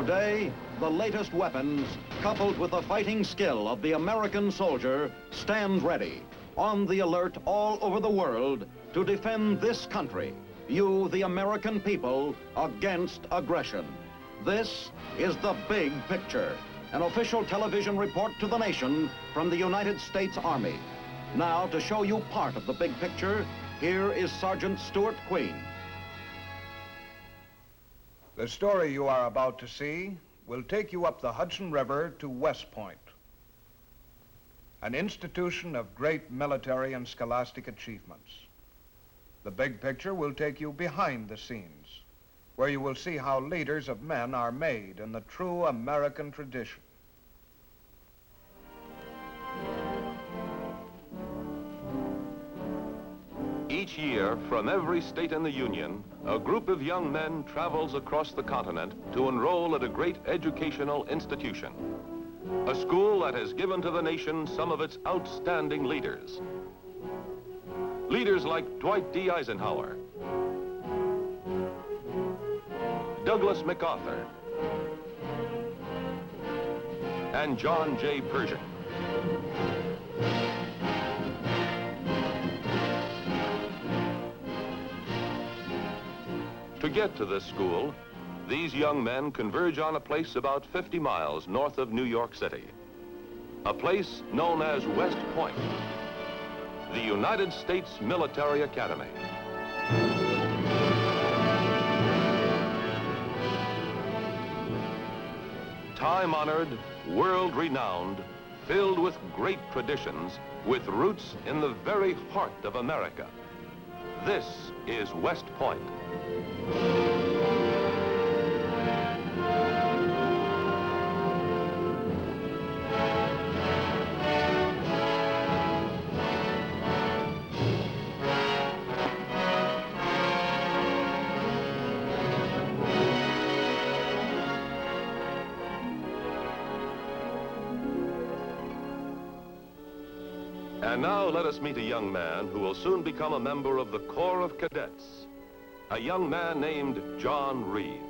Today, the latest weapons, coupled with the fighting skill of the American soldier, stand ready, on the alert all over the world to defend this country, you, the American people, against aggression. This is The Big Picture, an official television report to the nation from the United States Army. Now, to show you part of the big picture, here is Sergeant Stuart Queen. The story you are about to see will take you up the Hudson River to West Point, an institution of great military and scholastic achievements. The big picture will take you behind the scenes, where you will see how leaders of men are made in the true American tradition. Each year, from every state in the Union, a group of young men travels across the continent to enroll at a great educational institution. A school that has given to the nation some of its outstanding leaders. Leaders like Dwight D. Eisenhower, Douglas MacArthur, and John J. Pershing. To get to this school, these young men converge on a place about 50 miles north of New York City. A place known as West Point, the United States Military Academy. Time-honored, world-renowned, filled with great traditions, with roots in the very heart of America. This is West Point. And now let us meet a young man who will soon become a member of the Corps of Cadets. A young man named John Reed.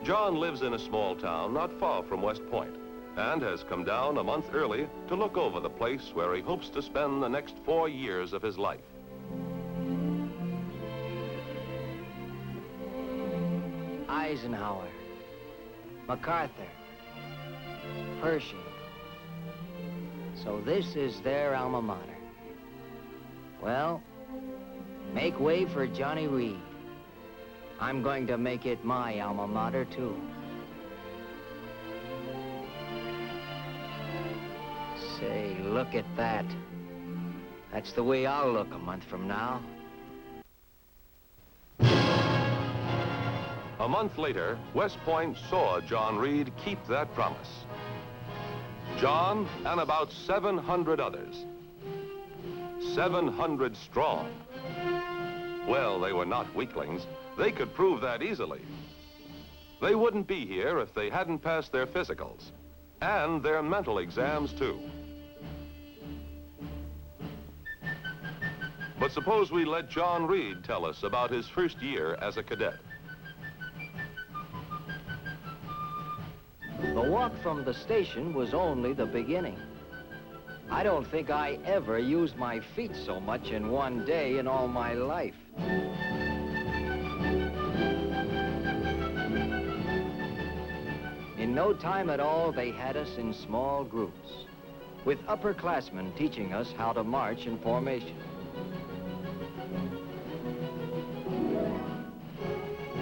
John lives in a small town not far from West Point and has come down a month early to look over the place where he hopes to spend the next 4 years of his life. Eisenhower, MacArthur, Pershing. So this is their alma mater. Well, make way for Johnny Reed. I'm going to make it my alma mater, too. Say, look at that. That's the way I'll look a month from now. A month later, West Point saw John Reed keep that promise. John and about 700 others. 700 strong. Well, they were not weaklings. They could prove that easily. They wouldn't be here if they hadn't passed their physicals, and their mental exams, too. But suppose we let John Reed tell us about his first year as a cadet. The walk from the station was only the beginning. I don't think I ever used my feet so much in one day in all my life. In no time at all, they had us in small groups, with upperclassmen teaching us how to march in formation.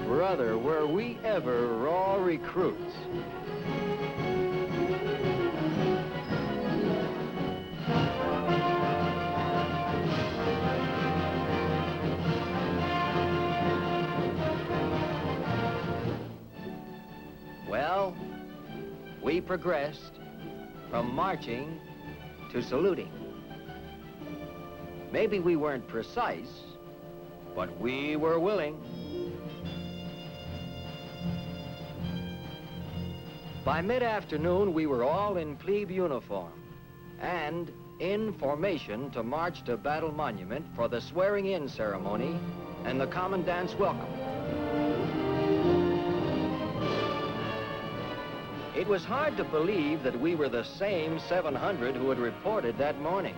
Brother, were we ever raw recruits. Well, we progressed from marching to saluting. Maybe we weren't precise, but we were willing. By mid-afternoon, we were all in plebe uniform and in formation to march to Battle Monument for the swearing-in ceremony and the commandant's welcome. It was hard to believe that we were the same 700 who had reported that morning.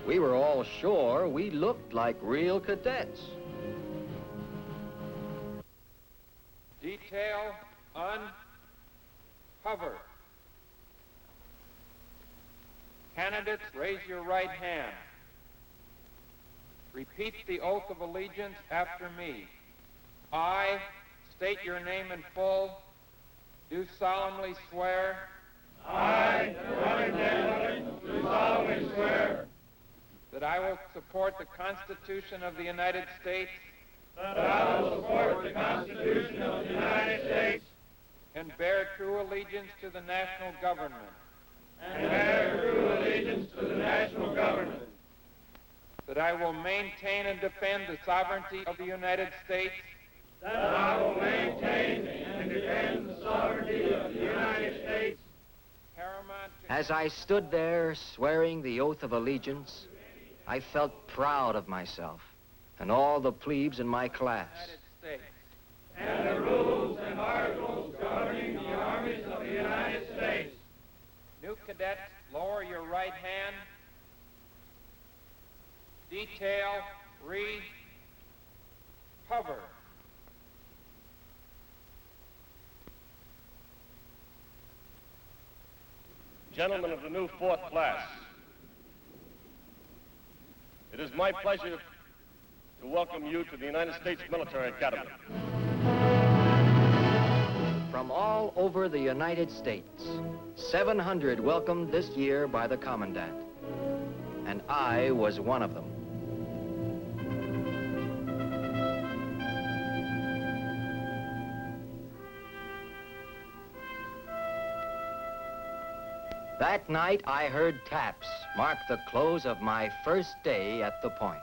We were all sure we looked like real cadets. Detail uncover. Candidates, raise your right hand. Repeat the oath of allegiance after me. I state your name in full. Do solemnly swear. I, John Reed, do solemnly swear that I will support the Constitution of the United States. that I will support the Constitution of the United States And bear true allegiance to the national government. and bear true allegiance to the national government. That I will maintain and defend the sovereignty of the United States. That I will maintain and defend the sovereignty of the United States. Paramount to As I stood there swearing the oath of allegiance, I felt proud of myself and all the plebes in my the class. United States. And the rules and articles governing the armies of the United States. New cadets, lower your right hand. Detail, read, cover. Gentlemen of the new fourth class, it is my pleasure to welcome you to the United States Military Academy. From all over the United States, 700 welcomed this year by the Commandant, and I was one of them. That night, I heard taps mark the close of my first day at the point.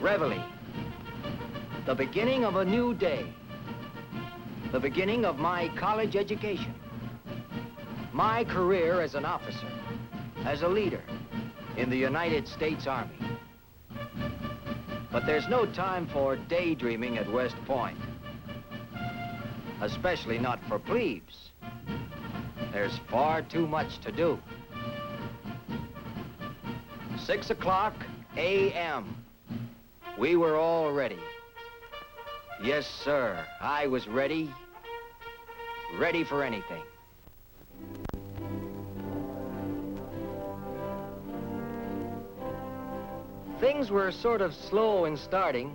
Reveille, the beginning of a new day, the beginning of my college education, my career as an officer, as a leader in the United States Army. But there's no time for daydreaming at West Point, especially not for plebes. There's far too much to do. 6 o'clock a.m. We were all ready. Yes, sir, I was ready. Ready for anything. Things were sort of slow in starting,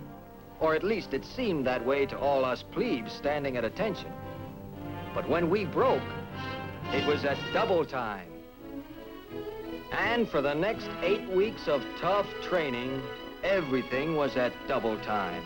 or at least it seemed that way to all us plebes standing at attention. But when we broke, it was at double time. And for the next 8 weeks of tough training, everything was at double time.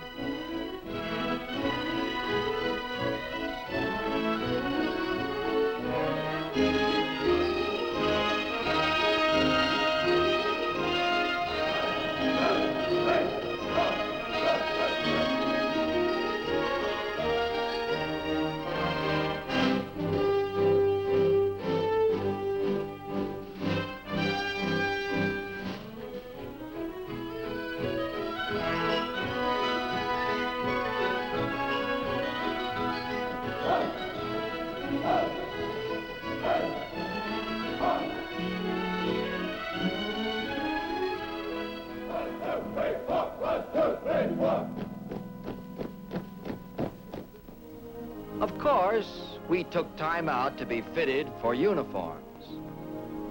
Of course, we took time out to be fitted for uniforms.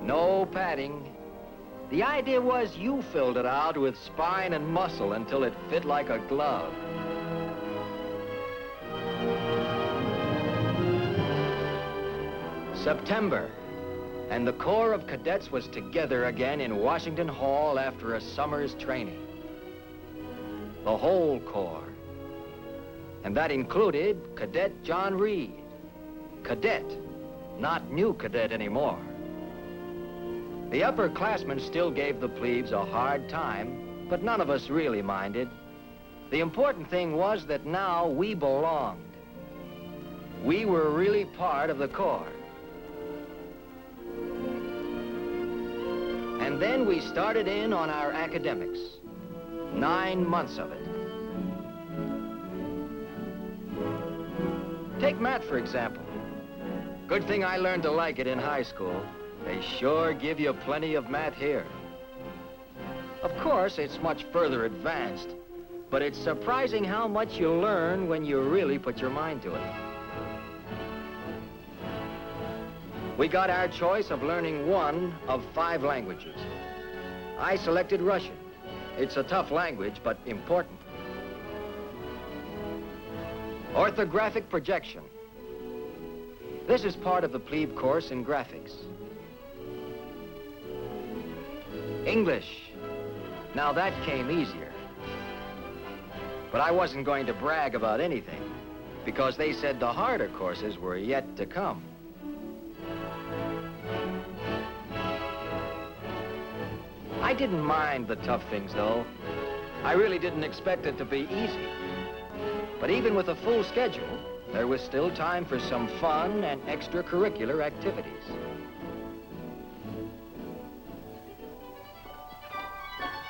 No padding. The idea was you filled it out with spine and muscle until it fit like a glove. September, and the Corps of Cadets was together again in Washington Hall after a summer's training. The whole Corps. And that included Cadet John Reed. Cadet, not new cadet anymore. The upperclassmen still gave the plebes a hard time, but none of us really minded. The important thing was that now we belonged. We were really part of the Corps. And then we started in on our academics. 9 months of it. Take math, for example. Good thing I learned to like it in high school. They sure give you plenty of math here. Of course, it's much further advanced, but it's surprising how much you learn when you really put your mind to it. We got our choice of learning one of 5 languages. I selected Russian. It's a tough language, but important. Orthographic projection. This is part of the plebe course in graphics. English. Now that came easier. But I wasn't going to brag about anything, because they said the harder courses were yet to come. I didn't mind the tough things, though. I really didn't expect it to be easy. But even with a full schedule, there was still time for some fun and extracurricular activities.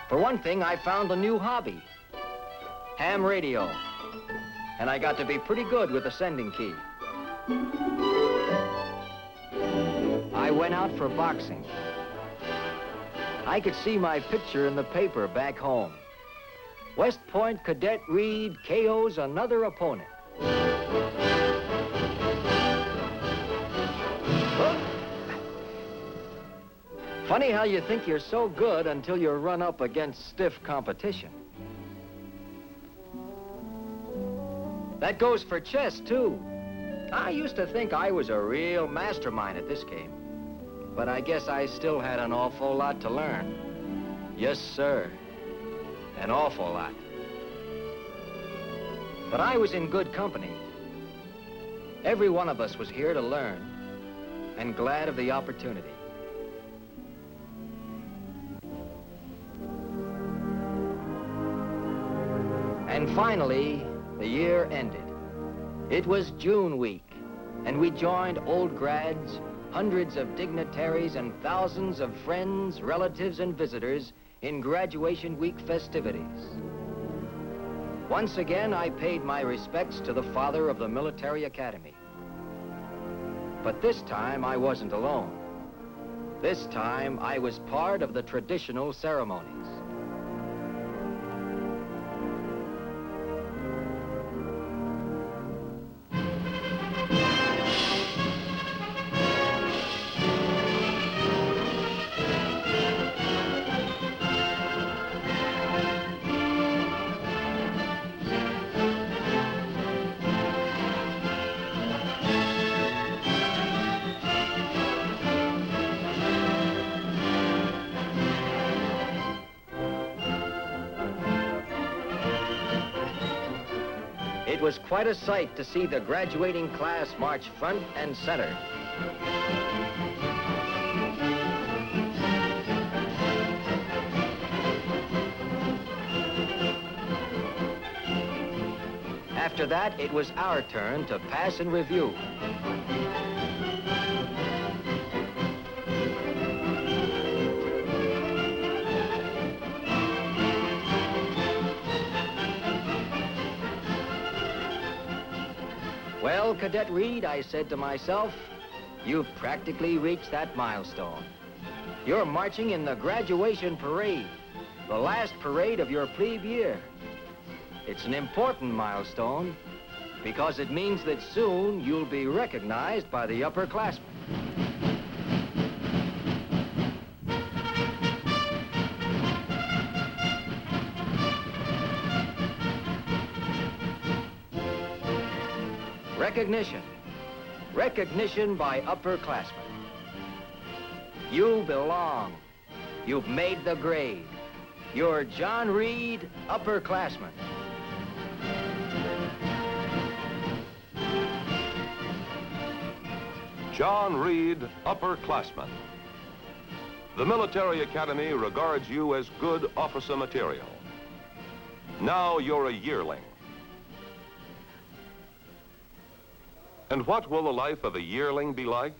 For one thing, I found a new hobby, ham radio. And I got to be pretty good with the sending key. I went out for boxing. I could see my picture in the paper back home. West Point Cadet Reed KOs another opponent. Funny how you think you're so good until you run up against stiff competition. That goes for chess, too. I used to think I was a real mastermind at this game, but I guess I still had an awful lot to learn. Yes, sir. An awful lot. But I was in good company. Every one of us was here to learn, and glad of the opportunity. And finally, the year ended. It was June week, and we joined old grads, hundreds of dignitaries, and thousands of friends, relatives, and visitors in graduation week festivities. Once again, I paid my respects to the father of the military academy. But this time, I wasn't alone. This time, I was part of the traditional ceremonies. It was quite a sight to see the graduating class march front and center. After that, it was our turn to pass and review. Well, Cadet Reed, I said to myself, you've practically reached that milestone. You're marching in the graduation parade, the last parade of your plebe year. It's an important milestone because it means that soon you'll be recognized by the upperclassmen. Recognition. Recognition by upperclassmen. You belong. You've made the grade. You're John Reed, upperclassman. John Reed, upperclassman. The military academy regards you as good officer material. Now you're a yearling. And what will the life of a yearling be like?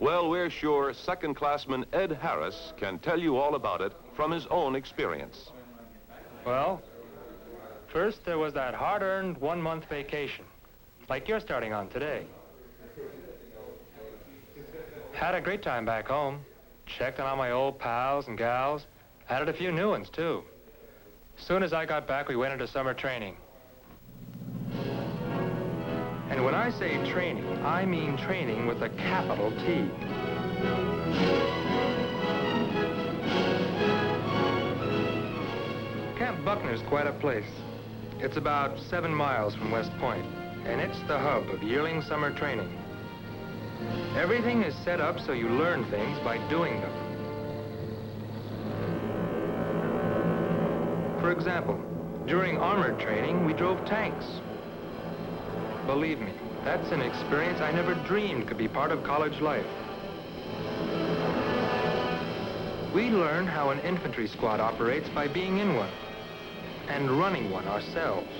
Well, we're sure second-classman Ed Harris can tell you all about it from his own experience. Well, first there was that hard-earned one-month vacation, like you're starting on today. Had a great time back home. Checked on all my old pals and gals. Added a few new ones, too. Soon as I got back, we went into summer training. And when I say training, I mean training with a capital T. Camp Buckner's quite a place. It's about 7 miles from West Point, and it's the hub of yearling summer training. Everything is set up so you learn things by doing them. For example, during armored training, we drove tanks. Believe me, that's an experience I never dreamed could be part of college life. We learn how an infantry squad operates by being in one and running one ourselves.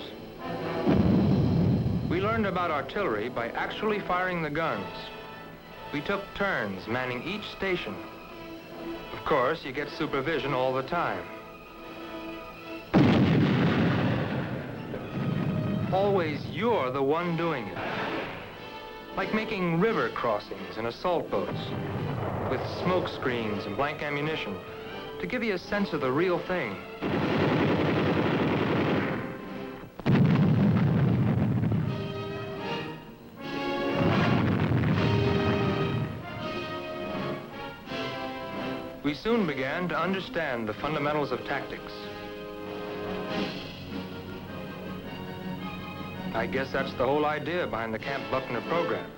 We learned about artillery by actually firing the guns. We took turns manning each station. Of course, you get supervision all the time. Always you're the one doing it. Like making river crossings in assault boats with smoke screens and blank ammunition to give you a sense of the real thing. We soon began to understand the fundamentals of tactics. I guess that's the whole idea behind the Camp Buckner program.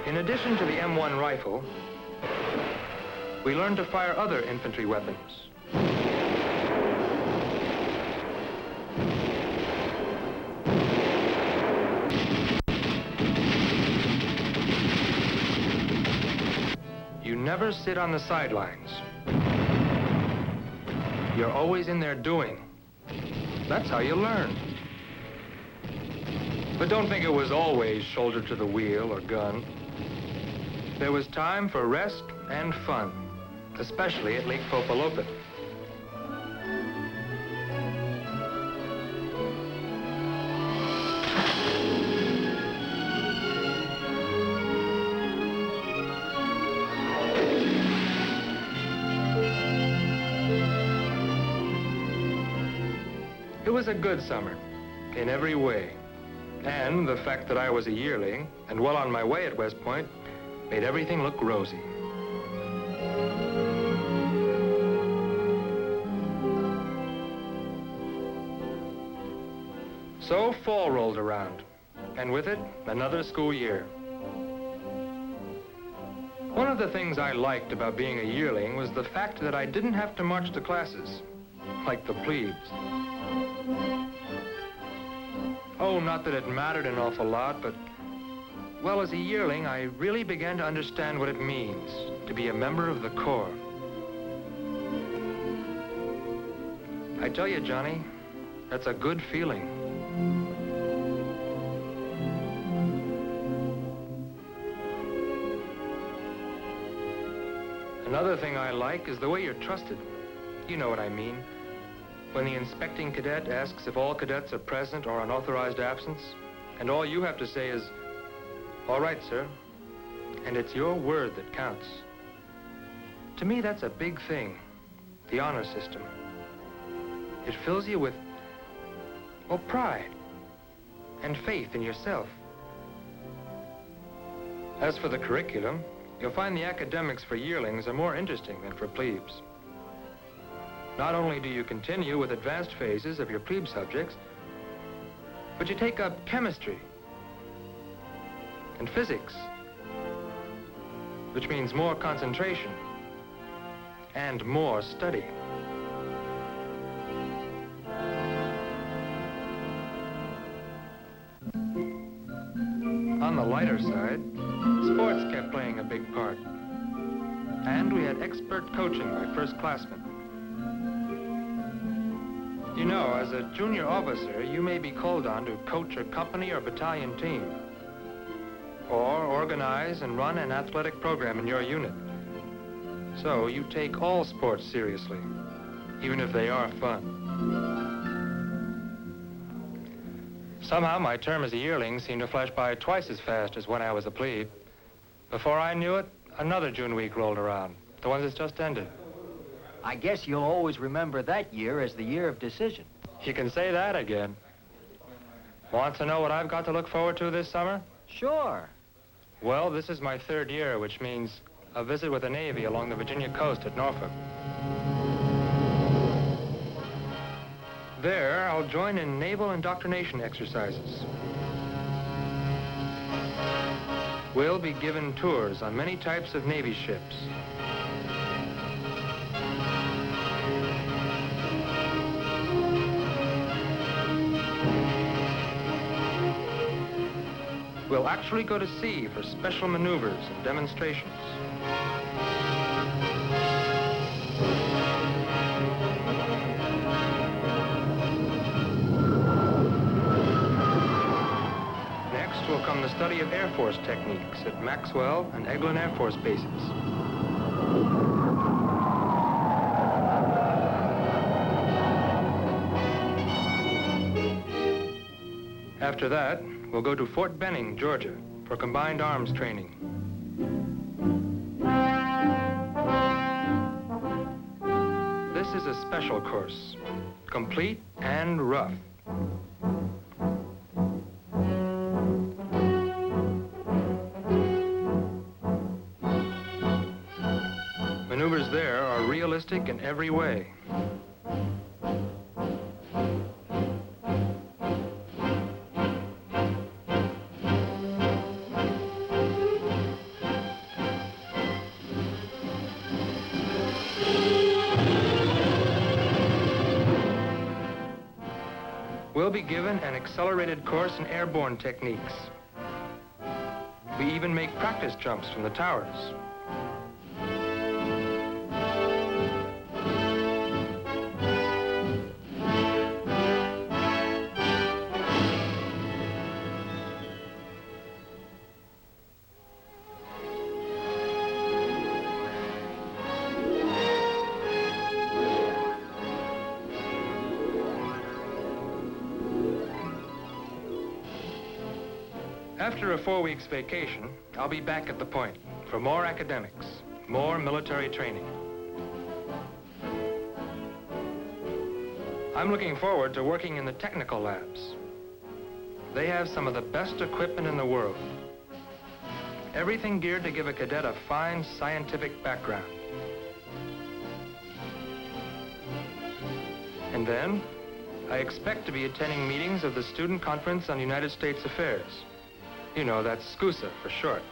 In addition to the M1 rifle, we learned to fire other infantry weapons. You never sit on the sidelines. You're always in there doing. That's how you learn. But don't think it was always shoulder to the wheel or gun. There was time for rest and fun, especially at Lake Popolopet. It was a good summer, in every way. And the fact that I was a yearling and well on my way at West Point made everything look rosy. So fall rolled around, and with it, another school year. One of the things I liked about being a yearling was the fact that I didn't have to march to classes, like the plebes. Oh, not that it mattered an awful lot, but, well, as a yearling, I really began to understand what it means to be a member of the Corps. I tell you, Johnny, that's a good feeling. Another thing I like is the way you're trusted. You know what I mean. When the inspecting cadet asks if all cadets are present or on authorized absence, and all you have to say is, "All right, sir," and it's your word that counts. To me, that's a big thing, the honor system. It fills you with, well, pride and faith in yourself. As for the curriculum, you'll find the academics for yearlings are more interesting than for plebes. Not only do you continue with advanced phases of your plebe subjects, but you take up chemistry and physics, which means more concentration and more study. On the lighter side, sports kept playing a big part. And we had expert coaching by first-classmen. You know, as a junior officer, you may be called on to coach a company or battalion team, or organize and run an athletic program in your unit. So you take all sports seriously, even if they are fun. Somehow my term as a yearling seemed to flash by twice as fast as when I was a plebe. Before I knew it, another June week rolled around, the one that's just ended. I guess you'll always remember that year as the year of decision. You can say that again. Want to know what I've got to look forward to this summer? Sure. Well, this is my 3rd year, which means a visit with the Navy along the Virginia coast at Norfolk. There, I'll join in naval indoctrination exercises. We'll be given tours on many types of Navy ships. We'll actually go to sea for special maneuvers and demonstrations. Next will come the study of Air Force techniques at Maxwell and Eglin Air Force bases. After that, we'll go to Fort Benning, Georgia, for combined arms training. This is a special course, complete and rough. Maneuvers there are realistic in every way. We'll be given an accelerated course in airborne techniques. We even make practice jumps from the towers. After a 4 weeks vacation, I'll be back at the point for more academics, more military training. I'm looking forward to working in the technical labs. They have some of the best equipment in the world. Everything geared to give a cadet a fine scientific background. And then, I expect to be attending meetings of the Student Conference on United States Affairs. You know, that's SCUSA for short.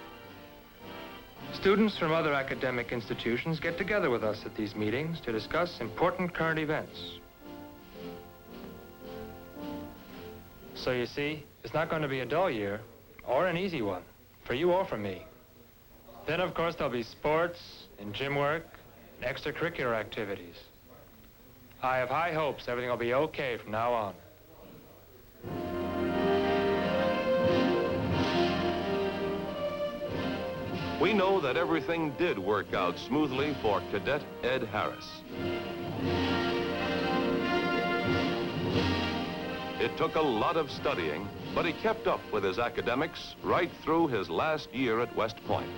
Students from other academic institutions get together with us at these meetings to discuss important current events. So you see, it's not going to be a dull year, or an easy one, for you or for me. Then, of course, there'll be sports and gym work and extracurricular activities. I have high hopes everything will be okay from now on. We know that everything did work out smoothly for Cadet Ed Harris. It took a lot of studying, but he kept up with his academics right through his last year at West Point.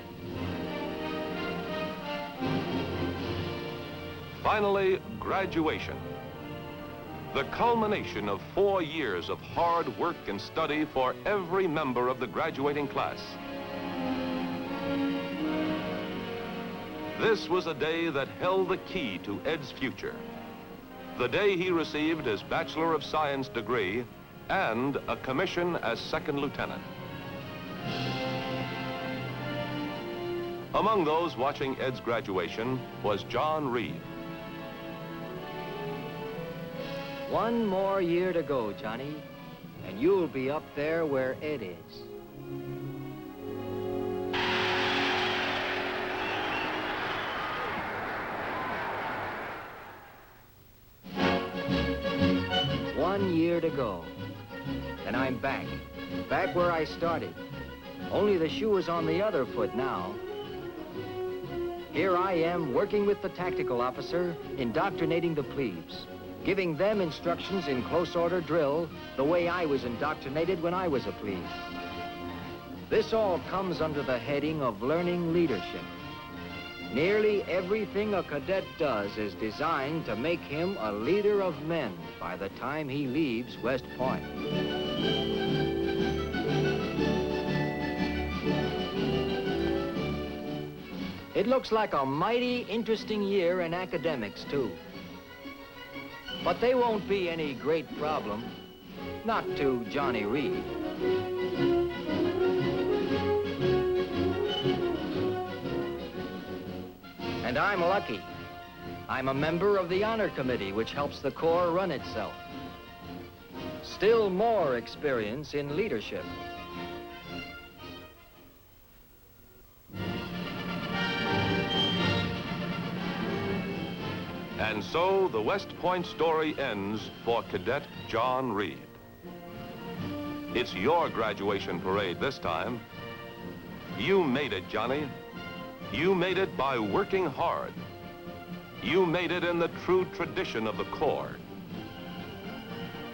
Finally, graduation. The culmination of 4 years of hard work and study for every member of the graduating class. This was a day that held the key to Ed's future. The day he received his Bachelor of Science degree and a commission as second lieutenant. Among those watching Ed's graduation was John Reed. One more year to go, Johnny, and you'll be up there where Ed is. 1 year to go. And I'm back where I started. Only the shoe is on the other foot now. Here I am working with the tactical officer, indoctrinating the plebes, giving them instructions in close order drill the way I was indoctrinated when I was a plebe. This all comes under the heading of learning leadership. Nearly everything a cadet does is designed to make him a leader of men by the time he leaves West Point. It looks like a mighty interesting year in academics, too. But they won't be any great problem, not to Johnny Reed. And I'm lucky. I'm a member of the Honor Committee, which helps the Corps run itself. Still more experience in leadership. And so the West Point story ends for Cadet John Reed. It's your graduation parade this time. You made it, Johnny. You made it by working hard. You made it in the true tradition of the Corps.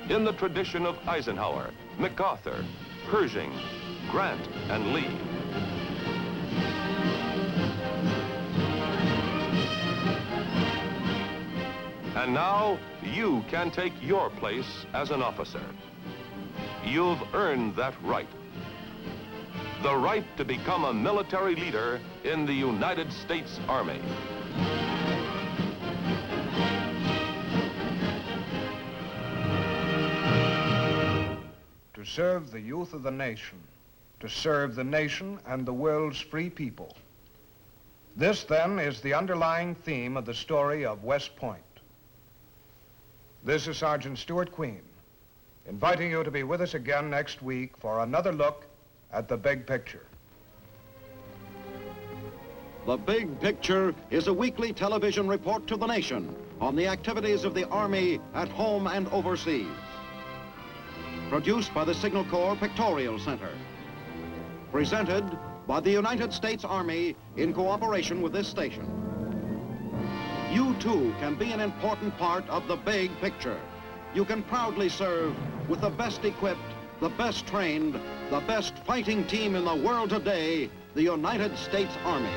In the tradition of Eisenhower, MacArthur, Pershing, Grant, and Lee. And now, you can take your place as an officer. You've earned that right. The right to become a military leader in the United States Army. To serve the youth of the nation, to serve the nation and the world's free people. This, then, is the underlying theme of the story of West Point. This is Sergeant Stuart Queen, inviting you to be with us again next week for another look at the big picture. The Big Picture is a weekly television report to the nation on the activities of the Army at home and overseas. Produced by the Signal Corps Pictorial Center. Presented by the United States Army in cooperation with this station. You too can be an important part of the big picture. You can proudly serve with the best equipped, the best trained, the best fighting team in the world today, the United States Army.